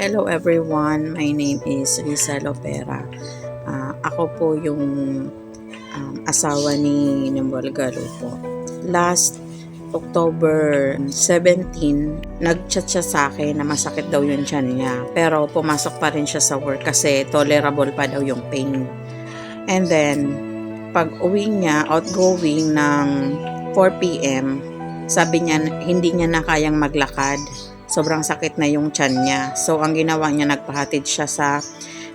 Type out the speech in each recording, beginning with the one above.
Hello everyone, my name is Risa Lopera. Ako po yung asawa ni Nimbolgaro po. Last October 17, nag-chat siya sa akin na masakit daw yung tiyan niya. Pero pumasok pa rin siya sa work kasi tolerable pa daw yung pain. And then, pag uwi niya, outgoing ng 4 p.m., sabi niya hindi niya na kayang maglakad. Sobrang sakit na yung tiyan niya. So, ang ginawa niya, nagpahatid siya sa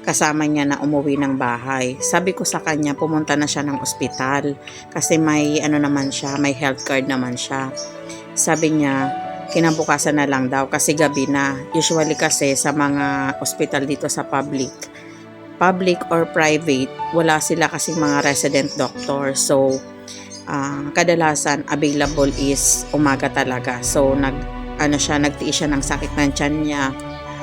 kasama niya na umuwi ng bahay. Sabi ko sa kanya, pumunta na siya ng ospital kasi may naman siya, may health card naman siya. Sabi niya, kinabukasan na lang daw kasi gabi na. Usually kasi sa mga ospital dito sa public or private, wala sila kasi mga resident doctor. So, kadalasan available is umaga talaga. So, nagtiis siya ng sakit ng tiyan niya.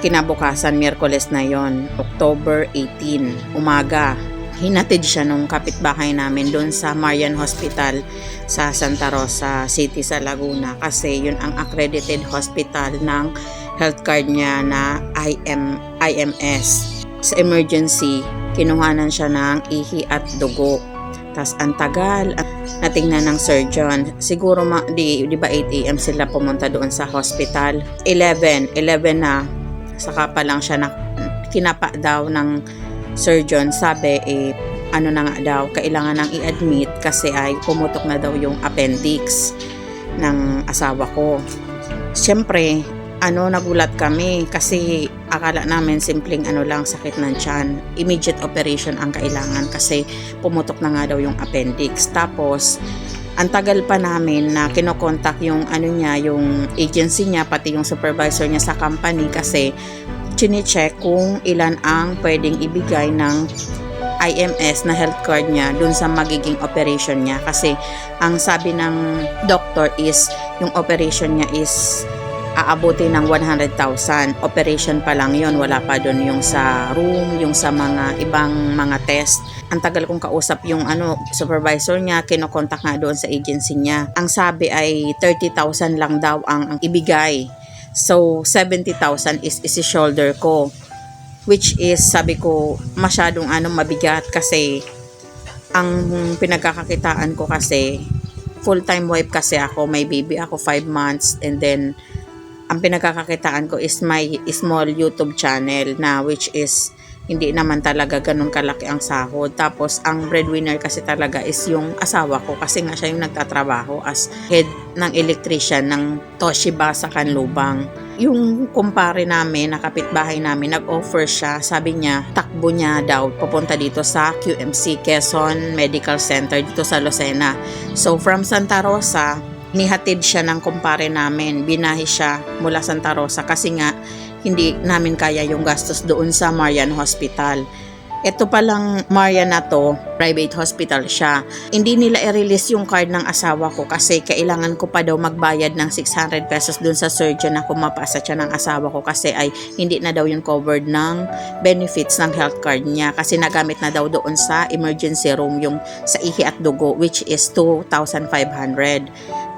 Kinabukasan, Miyerkules na yon, October 18, umaga. Hinatid siya nung kapitbahay namin doon sa Marian Hospital sa Santa Rosa City sa Laguna kasi yun ang accredited hospital ng health card niya na IMS. Sa emergency, kinuhanan siya ng ihi at dugo. Tas ang tagal, natingnan ng surgeon. Siguro di ba 8 a.m. sila pumunta doon sa hospital. 11 na, saka pa lang siya kinapa daw ng surgeon. Sabi, na nga daw, kailangan nang i-admit kasi ay pumutok na daw yung appendix ng asawa ko. Siyempre, nagulat kami kasi akala namin simpleng lang, sakit ng tiyan. Immediate operation ang kailangan kasi pumutok na nga daw yung appendix. Tapos, ang tagal pa namin na kinokontak yung yung agency niya, pati yung supervisor niya sa company kasi chine-check kung ilan ang pwedeng ibigay ng IMS na health card niya dun sa magiging operation niya. Kasi ang sabi ng doctor is yung operation niya is aabuti ng 100,000. Operation pa lang yon, wala pa doon yung sa room, yung sa mga ibang mga test. Ang tagal kong kausap yung supervisor niya, kinokontak nga doon sa agency niya. Ang sabi ay 30,000 lang daw ang ibigay. So 70,000 is isi-shoulder ko. Which is, sabi ko, masyadong mabigat kasi ang pinagkakakitaan ko kasi full-time wife kasi ako, may baby ako 5 months, and then ang pinagkakakitaan ko is my small YouTube channel na which is hindi naman talaga ganun kalaki ang sahod. Tapos ang breadwinner kasi talaga is yung asawa ko kasi nga siya yung nagtatrabaho as head ng electrician ng Toshiba sa Canlubang. Yung kumpare namin, na kapitbahay namin, nag-offer siya, sabi niya, takbo niya daw, papunta dito sa QMC, Quezon Medical Center, dito sa Lucena. So from Santa Rosa, nihatid siya ng kumpare namin, binahi siya mula Santa Rosa kasi nga hindi namin kaya yung gastos doon sa Marian Hospital. Ito palang Marian na to, private hospital siya. Hindi nila i-release yung card ng asawa ko kasi kailangan ko pa daw magbayad ng 600 pesos doon sa surgeon na kumapasa siya ng asawa ko kasi ay hindi na daw yung covered ng benefits ng health card niya kasi nagamit na daw doon sa emergency room yung sa ihi at dugo, which is 2,500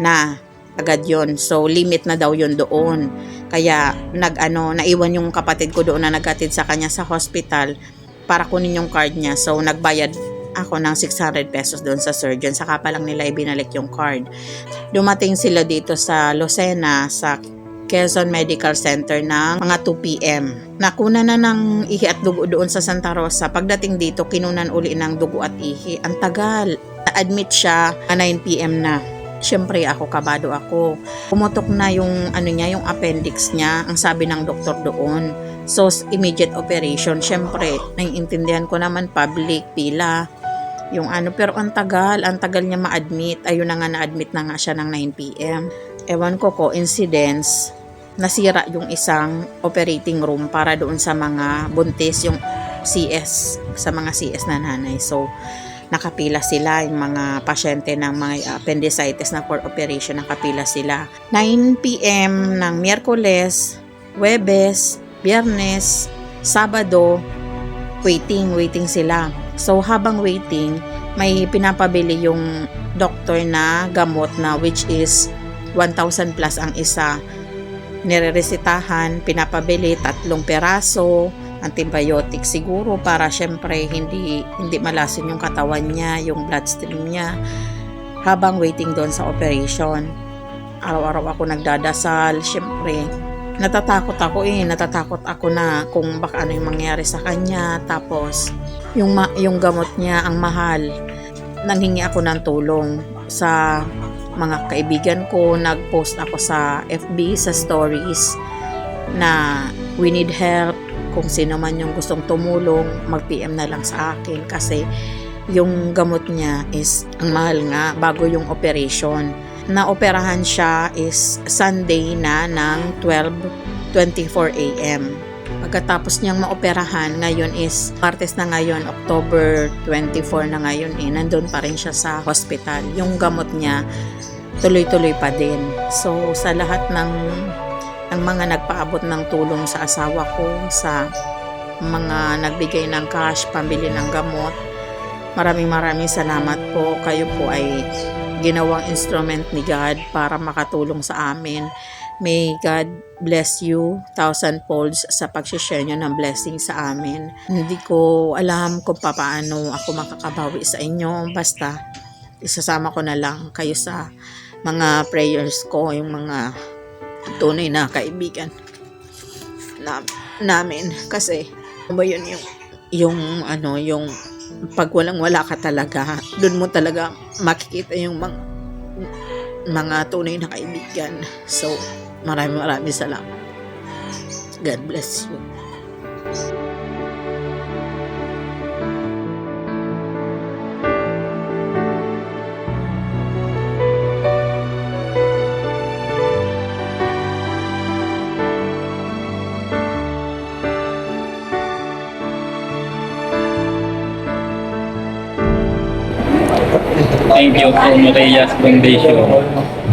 na agad yon. So limit na daw yon doon. Kaya naiwan yung kapatid ko doon na naghatid sa kanya sa hospital para kunin yung card niya. So nagbayad ako ng 600 pesos doon sa surgeon, saka pa lang nila ibinalik yung card. Dumating sila dito sa Lucena sa Quezon Medical Center ng mga 2 p.m. Nakuna na ng ihi at dugo doon sa Santa Rosa. Pagdating dito, kinunan uli ng dugo at ihi. Ang tagal. Na-admit siya 9 p.m. na. Siyempre kabado ako. Pumutok na yung yung appendix niya, ang sabi ng doktor doon. So immediate operation. Siyempre, naiintindihan ko naman public pila yung pero ang tagal niya ma-admit. Ayun na nga, na-admit na nga siya ng 9 p.m. Ewan ko, coincidence, nasira yung isang operating room para doon sa mga buntis, yung CS, sa mga CS na nanay. So nakapila sila, yung mga pasyente ng mga appendicitis na for operation, nakapila sila. 9 p.m. ng Miyerkules, Huwebes, Biyernes, Sabado, waiting sila. So habang waiting, may pinapabili yung doctor na gamot na which is 1,000 plus ang isa. nireresitahan, pinapabili 3 peraso, antibiotic siguro para syempre hindi malason yung katawan niya, yung bloodstream niya habang waiting doon sa operation. Araw-araw ako nagdadasal, syempre natatakot ako na kung baka ano yung mangyari sa kanya. Tapos yung gamot niya ang mahal. Nanghingi ako ng tulong sa mga kaibigan ko, nag-post ako sa FB, sa stories na we need help. Kung sino man yung gustong tumulong, mag-PM na lang sa akin kasi yung gamot niya is ang mahal nga bago yung operation. Naoperahan siya is Sunday na ng 12:24 AM. Pagkatapos niyang maoperahan, ngayon is Martes na ngayon, October 24 na ngayon, nandun pa rin siya sa hospital. Yung gamot niya, tuloy-tuloy pa din. So, sa lahat ng mga nagpaabot ng tulong sa asawa ko, sa mga nagbigay ng cash, pambili ng gamot, maraming salamat po. Kayo po ay ginawang instrument ni God para makatulong sa amin. May God bless you 1,000-folds sa pag-share nyo ng blessing sa amin. Hindi ko alam kung paano ako makakabawi sa inyo. Basta isasama ko na lang kayo sa mga prayers ko, yung mga tunay na kaibigan namin. Kasi ano ba yun, yung pag wala ka talaga, doon mo talaga makikita yung mga tunay na kaibigan. So, maraming salamat. God bless you. Thank you po, Marias Foundation.